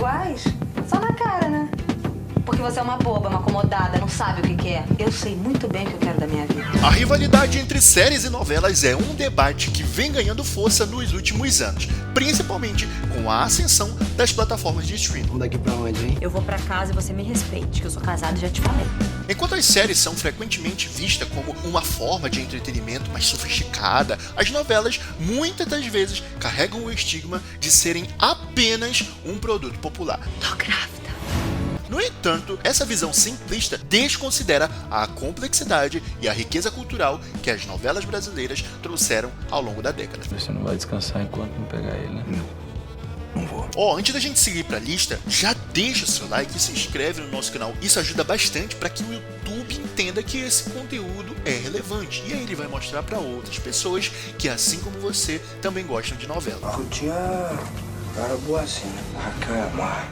iguais? Só na cara, né? Porque você é uma boba, uma acomodada, não sabe o que quer. Eu sei muito bem o que eu quero da minha vida. A rivalidade entre séries e novelas é um debate que vem ganhando força nos últimos anos, principalmente com a ascensão das plataformas de streaming. Vamos daqui pra onde, hein? Eu vou pra casa e você me respeite, que eu sou casada e já te falei. Enquanto as séries são frequentemente vistas como uma forma de entretenimento mais sofisticada, as novelas muitas das vezes carregam o estigma de serem apenas um produto popular. Tô grávida. No entanto, essa visão simplista desconsidera a complexidade e a riqueza cultural que as novelas brasileiras trouxeram ao longo da década. Você não vai descansar enquanto não pegar ele, né? Não vou. Antes da gente seguir pra lista, já deixa o seu like e se inscreve no nosso canal. Isso ajuda bastante para que o YouTube entenda que esse conteúdo é relevante. E aí ele vai mostrar para outras pessoas que, assim como você, também gostam de novela. Rutinha, cara boa assim. Acalmar.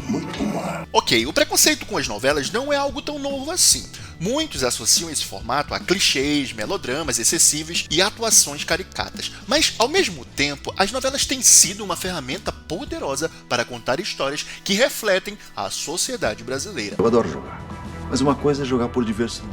Muito mal. Ok, o preconceito com as novelas não é algo tão novo assim. Muitos associam esse formato a clichês, melodramas excessivos e atuações caricatas. Mas, ao mesmo tempo, as novelas têm sido uma ferramenta poderosa para contar histórias que refletem a sociedade brasileira. Eu adoro jogar, mas uma coisa é jogar por diversão,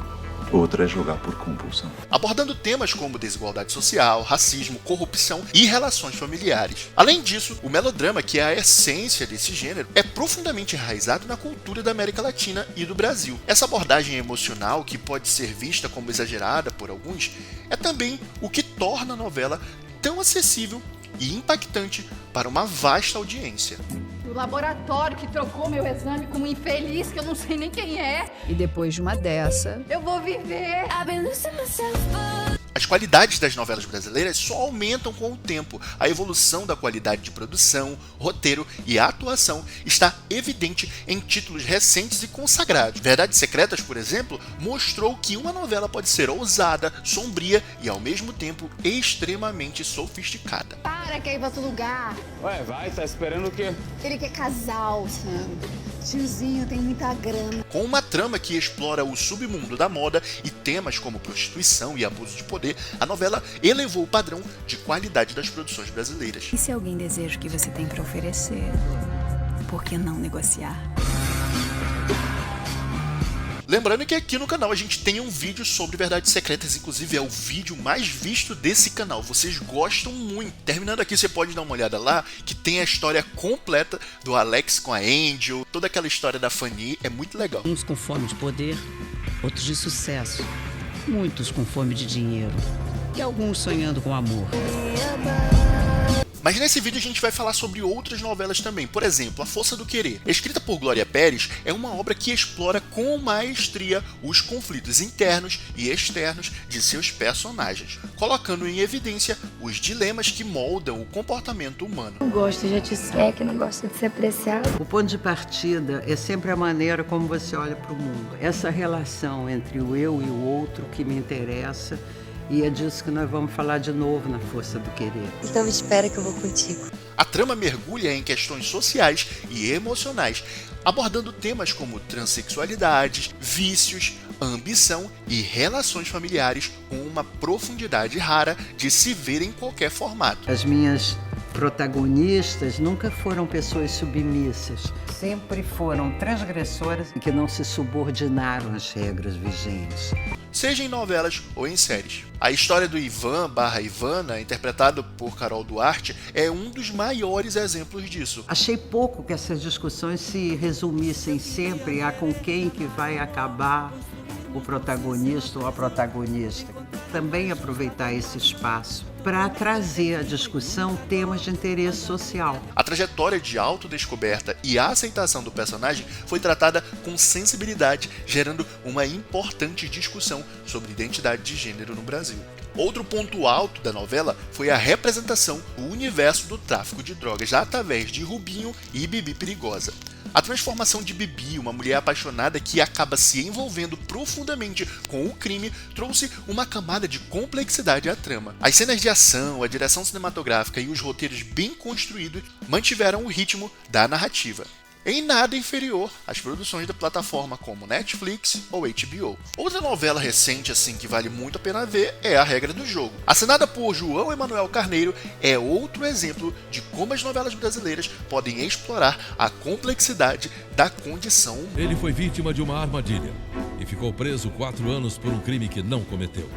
outra é jogar por compulsão. Abordando temas como desigualdade social, racismo, corrupção e relações familiares. Além disso, o melodrama, que é a essência desse gênero, é profundamente enraizado na cultura da América Latina e do Brasil. Essa abordagem emocional, que pode ser vista como exagerada por alguns, é também o que torna a novela tão acessível e impactante para uma vasta audiência. O laboratório que trocou meu exame com um infeliz que eu não sei nem quem é. E depois de uma dessa, Eu vou viver. As qualidades das novelas brasileiras só aumentam com o tempo. A evolução da qualidade de produção, roteiro e atuação está evidente em títulos recentes e consagrados. Verdades Secretas, por exemplo, mostrou que uma novela pode ser ousada, sombria e, ao mesmo tempo, extremamente sofisticada. Para que aí vai outro lugar. Ué, vai, tá esperando o quê? Ele quer casal, sabe? Tiozinho tem muita grana. Com uma trama que explora o submundo da moda e temas como prostituição e abuso de poder, a novela elevou o padrão de qualidade das produções brasileiras. e se alguém deseja o que você tem para oferecer, por que não negociar? Lembrando que aqui no canal a gente tem um vídeo sobre Verdades Secretas, inclusive é o vídeo mais visto desse canal, vocês gostam muito. Terminando aqui, você pode dar uma olhada lá, que tem a história completa do Alex com a Angel, toda aquela história da Fanny, é muito legal. Uns com fome de poder, outros de sucesso, muitos com fome de dinheiro e alguns sonhando com amor. Mas nesse vídeo a gente vai falar sobre outras novelas também. Por exemplo, A Força do Querer. Escrita por Glória Pérez, é uma obra que explora com maestria os conflitos internos e externos de seus personagens, colocando em evidência os dilemas que moldam o comportamento humano. Não gosta de atiçar, que não gosta de ser apreciado. O ponto de partida é sempre a maneira como você olha para o mundo. Essa relação entre o eu e o outro que me interessa, e é disso que nós vamos falar de novo na Força do Querer. Então espera que eu vou contigo. A trama mergulha em questões sociais e emocionais, abordando temas como transexualidade, vícios, ambição e relações familiares com uma profundidade rara de se ver em qualquer formato. As minhas protagonistas nunca foram pessoas submissas, sempre foram transgressoras que não se subordinaram às regras vigentes. Seja em novelas ou em séries. A história do Ivan/Ivana, interpretado por Carol Duarte, é um dos maiores exemplos disso. Achei pouco que essas discussões se resumissem sempre a com quem que vai acabar o protagonista ou a protagonista. Também aproveitar esse espaço para trazer à discussão temas de interesse social. A trajetória de autodescoberta e a aceitação do personagem foi tratada com sensibilidade, gerando uma importante discussão sobre identidade de gênero no Brasil. Outro ponto alto da novela foi a representação do universo do tráfico de drogas através de Rubinho e Bibi Perigosa. A transformação de Bibi, uma mulher apaixonada que acaba se envolvendo profundamente com o crime, trouxe uma camada de complexidade à trama. As cenas de ação, a direção cinematográfica e os roteiros bem construídos mantiveram o ritmo da narrativa. em nada inferior às produções da plataforma como Netflix ou HBO. Outra novela recente assim que vale muito a pena ver é A Regra do Jogo. Assinada por João Emanuel Carneiro, é outro exemplo de como as novelas brasileiras podem explorar a complexidade da condição humana. Ele foi vítima de uma armadilha e ficou preso 4 anos por um crime que não cometeu.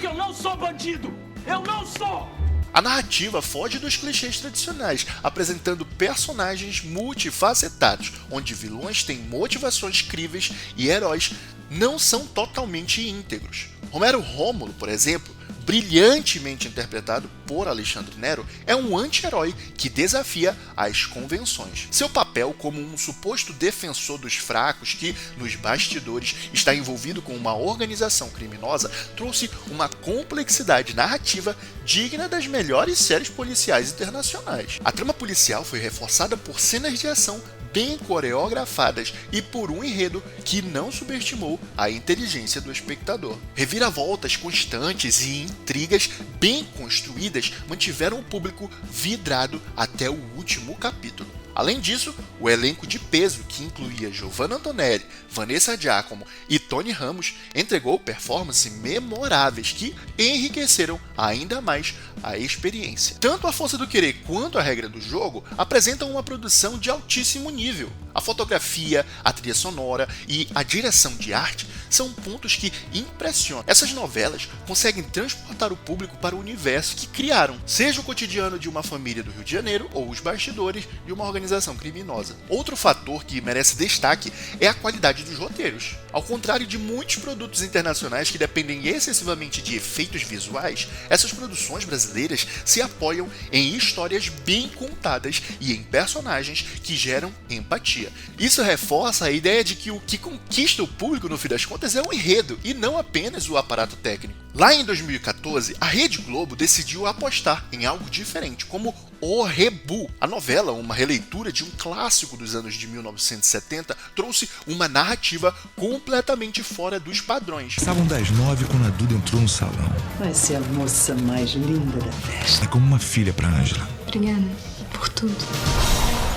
Eu não sou bandido! Eu não sou! A narrativa foge dos clichês tradicionais, apresentando personagens multifacetados, onde vilões têm motivações críveis e heróis não são totalmente íntegros. Romero Rômulo, por exemplo, brilhantemente interpretado por Alexandre Nero, é um anti-herói que desafia as convenções. Seu papel como um suposto defensor dos fracos que, nos bastidores, está envolvido com uma organização criminosa, trouxe uma complexidade narrativa digna das melhores séries policiais internacionais. A trama policial foi reforçada por cenas de ação bem coreografadas e por um enredo que não subestimou a inteligência do espectador. Reviravoltas constantes e intrigas bem construídas mantiveram o público vidrado até o último capítulo. Além disso, o elenco de peso, que incluía Giovanna Antonelli, Vanessa Giacomo e Tony Ramos, entregou performances memoráveis que enriqueceram ainda mais a experiência. Tanto A Força do Querer quanto A Regra do Jogo apresentam uma produção de altíssimo nível. A fotografia, a trilha sonora e a direção de arte são pontos que impressionam. Essas novelas conseguem transportar o público para o universo que criaram, seja o cotidiano de uma família do Rio de Janeiro ou os bastidores de uma organização criminosa. Outro fator que merece destaque é a qualidade dos roteiros. Ao contrário de muitos produtos internacionais que dependem excessivamente de efeitos visuais, essas produções brasileiras se apoiam em histórias bem contadas e em personagens que geram empatia. Isso reforça a ideia de que o que conquista o público no fim das contas é o enredo e não apenas o aparato técnico. Lá em 2014, a Rede Globo decidiu apostar em algo diferente, como O Rebu. A novela, uma releitura de um clássico dos anos de 1970, trouxe uma narrativa completamente fora dos padrões. Estavam das 9 quando a Duda entrou no salão. Vai ser a moça mais linda da festa. É como uma filha para Ângela. Obrigada por tudo.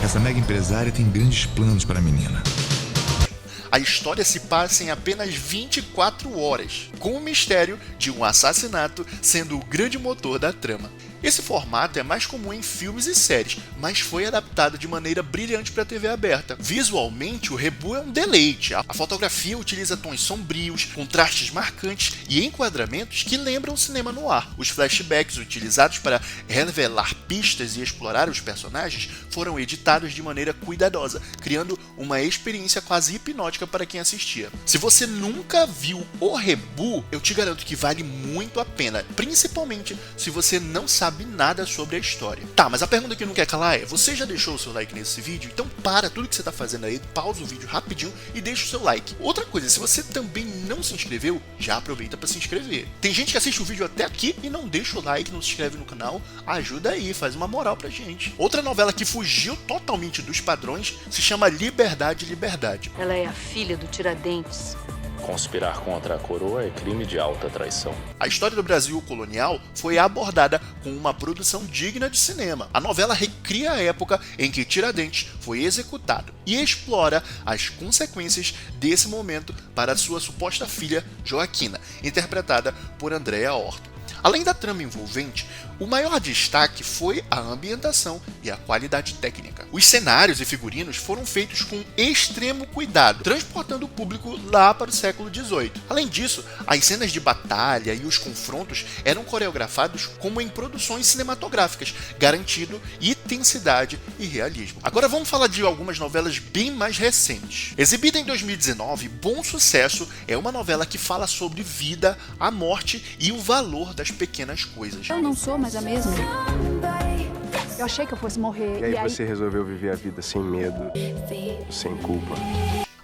Essa mega empresária tem grandes planos para a menina. A história se passa em apenas 24 horas, com o mistério de um assassinato sendo o grande motor da trama. Esse formato é mais comum em filmes e séries, mas foi adaptado de maneira brilhante para a TV aberta. Visualmente, o Rebu é um deleite. A fotografia utiliza tons sombrios, contrastes marcantes e enquadramentos que lembram o cinema noir. Os flashbacks utilizados para revelar pistas e explorar os personagens foram editados de maneira cuidadosa, criando uma experiência quase hipnótica para quem assistia. Se você nunca viu O Rebu, eu te garanto que vale muito a pena, principalmente se você não sabe nada sobre a história. Tá, mas a pergunta que não quer calar é: você já deixou o seu like nesse vídeo? Então para tudo que você tá fazendo aí, pausa o vídeo rapidinho e deixa o seu like. Outra coisa, se você também não se inscreveu, já aproveita para se inscrever. Tem gente que assiste o vídeo até aqui e não deixa o like, não se inscreve no canal. Ajuda aí, faz uma moral pra gente. Outra novela que fugiu totalmente dos padrões se chama Liberdade, Liberdade. Ela é a filha do Tiradentes. Conspirar contra a coroa é crime de alta traição. A história do Brasil colonial foi abordada com uma produção digna de cinema. A novela recria a época em que Tiradentes foi executado e explora as consequências desse momento para sua suposta filha Joaquina, interpretada por Andréa Horta. Além da trama envolvente, o maior destaque foi a ambientação e a qualidade técnica. Os cenários e figurinos foram feitos com extremo cuidado, transportando o público lá para o século XVIII. Além disso, as cenas de batalha e os confrontos eram coreografados como em produções cinematográficas, garantindo intensidade e realismo. Agora vamos falar de algumas novelas bem mais recentes. Exibida em 2019, Bom Sucesso é uma novela que fala sobre vida, a morte e o valor das pequenas coisas. Eu não sou mais a mesma. Eu achei que eu fosse morrer. E aí você resolveu viver a vida sem medo, sem culpa.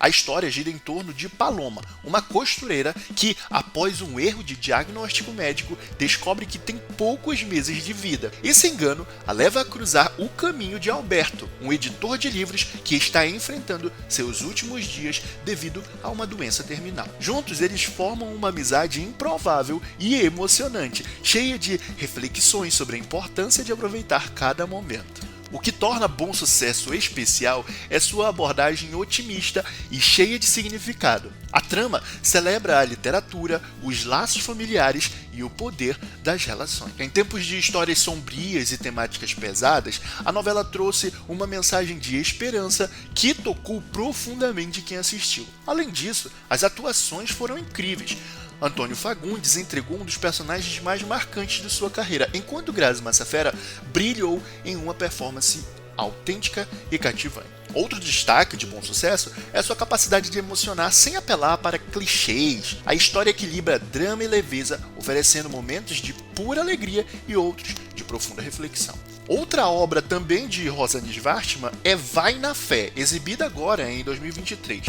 A história gira em torno de Paloma, uma costureira que, após um erro de diagnóstico médico, descobre que tem poucos meses de vida. Esse engano a leva a cruzar o caminho de Alberto, um editor de livros que está enfrentando seus últimos dias devido a uma doença terminal. Juntos, eles formam uma amizade improvável e emocionante, cheia de reflexões sobre a importância de aproveitar cada momento. O que torna Bom Sucesso especial é sua abordagem otimista e cheia de significado. A trama celebra a literatura, os laços familiares e o poder das relações. Em tempos de histórias sombrias e temáticas pesadas, a novela trouxe uma mensagem de esperança que tocou profundamente quem assistiu. Além disso, as atuações foram incríveis. Antônio Fagundes entregou um dos personagens mais marcantes de sua carreira, enquanto Grazi Massafera brilhou em uma performance autêntica e cativante. Outro destaque de Bom Sucesso é sua capacidade de emocionar sem apelar para clichês. A história equilibra drama e leveza, oferecendo momentos de pura alegria e outros de profunda reflexão. Outra obra também de Rosane Schwartzman é Vai na Fé, exibida agora em 2023.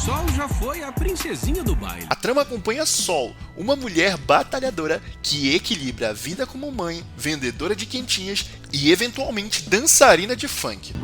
Sol já foi a princesinha do baile. A trama acompanha Sol, uma mulher batalhadora que equilibra a vida como mãe, vendedora de quentinhas e eventualmente dançarina de funk.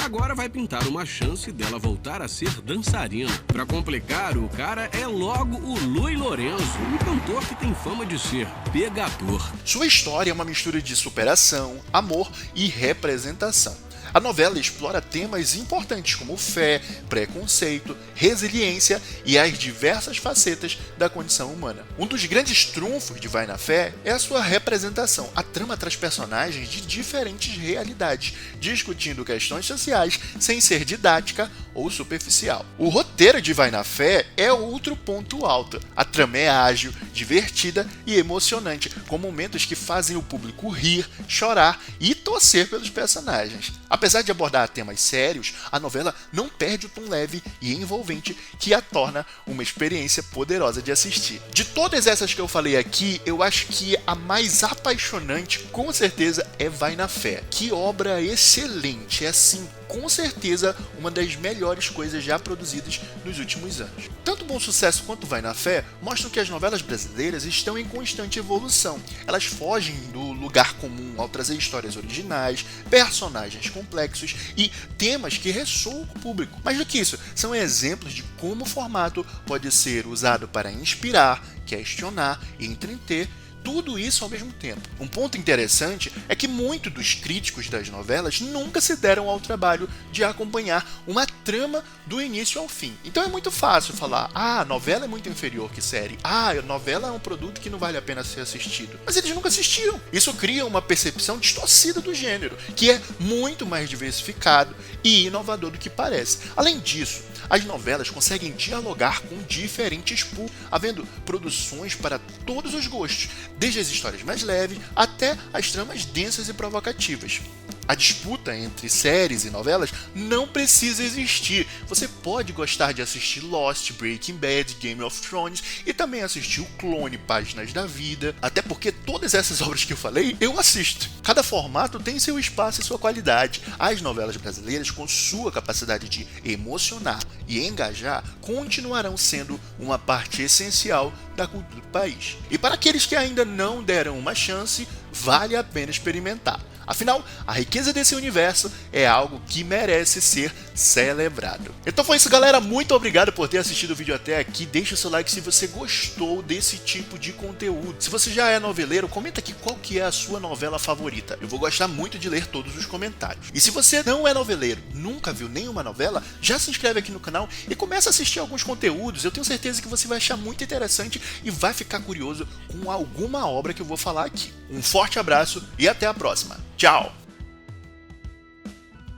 Agora vai pintar uma chance dela voltar a ser dançarina. Pra complicar, o cara é logo o Luis Lorenzo, um cantor que tem fama de ser pegador. Sua história é uma mistura de superação, amor e representação. A novela explora temas importantes como fé, preconceito, resiliência e as diversas facetas da condição humana. Um dos grandes trunfos de Vai na Fé é a sua representação. A trama traz personagens de diferentes realidades, discutindo questões sociais sem ser didática ou superficial. O roteiro de Vai na Fé é outro ponto alto. A trama é ágil, divertida e emocionante, com momentos que fazem o público rir, chorar e torcer pelos personagens. Apesar de abordar temas sérios, a novela não perde o tom leve e envolvente que a torna uma experiência poderosa de assistir. De todas essas que eu falei aqui, eu acho que a mais apaixonante, com certeza, é Vai na Fé. Que obra excelente, é assim, com certeza, uma das melhores coisas já produzidas nos últimos anos. Tanto Bom Sucesso quanto Vai na Fé mostram que as novelas brasileiras estão em constante evolução. Elas fogem do lugar comum ao trazer histórias originais, personagens complexos e temas que ressoam com o público. Mais do que isso, são exemplos de como o formato pode ser usado para inspirar, questionar e entreter, tudo isso ao mesmo tempo. Um ponto interessante é que muitos dos críticos das novelas nunca se deram ao trabalho de acompanhar uma trama do início ao fim. Então é muito fácil falar, a novela é muito inferior que série, a novela é um produto que não vale a pena ser assistido. Mas eles nunca assistiram. Isso cria uma percepção distorcida do gênero, que é muito mais diversificado e inovador do que parece. Além disso, as novelas conseguem dialogar com diferentes públicos, havendo produções para todos os gostos, desde as histórias mais leves até as tramas densas e provocativas. A disputa entre séries e novelas não precisa existir. Você pode gostar de assistir Lost, Breaking Bad, Game of Thrones e também assistir o Clone, Páginas da Vida. Até porque todas essas obras que eu falei, eu assisto. Cada formato tem seu espaço e sua qualidade. As novelas brasileiras, com sua capacidade de emocionar e engajar, continuarão sendo uma parte essencial da cultura do país. E para aqueles que ainda não deram uma chance, vale a pena experimentar. Afinal, a riqueza desse universo é algo que merece ser celebrado. Então foi isso, galera. Muito obrigado por ter assistido o vídeo até aqui. Deixa o seu like se você gostou desse tipo de conteúdo. Se você já é noveleiro, comenta aqui qual que é a sua novela favorita. Eu vou gostar muito de ler todos os comentários. E se você não é noveleiro, nunca viu nenhuma novela, já se inscreve aqui no canal e começa a assistir alguns conteúdos. Eu tenho certeza que você vai achar muito interessante e vai ficar curioso com alguma obra que eu vou falar aqui. Um forte abraço e até a próxima. Tchau!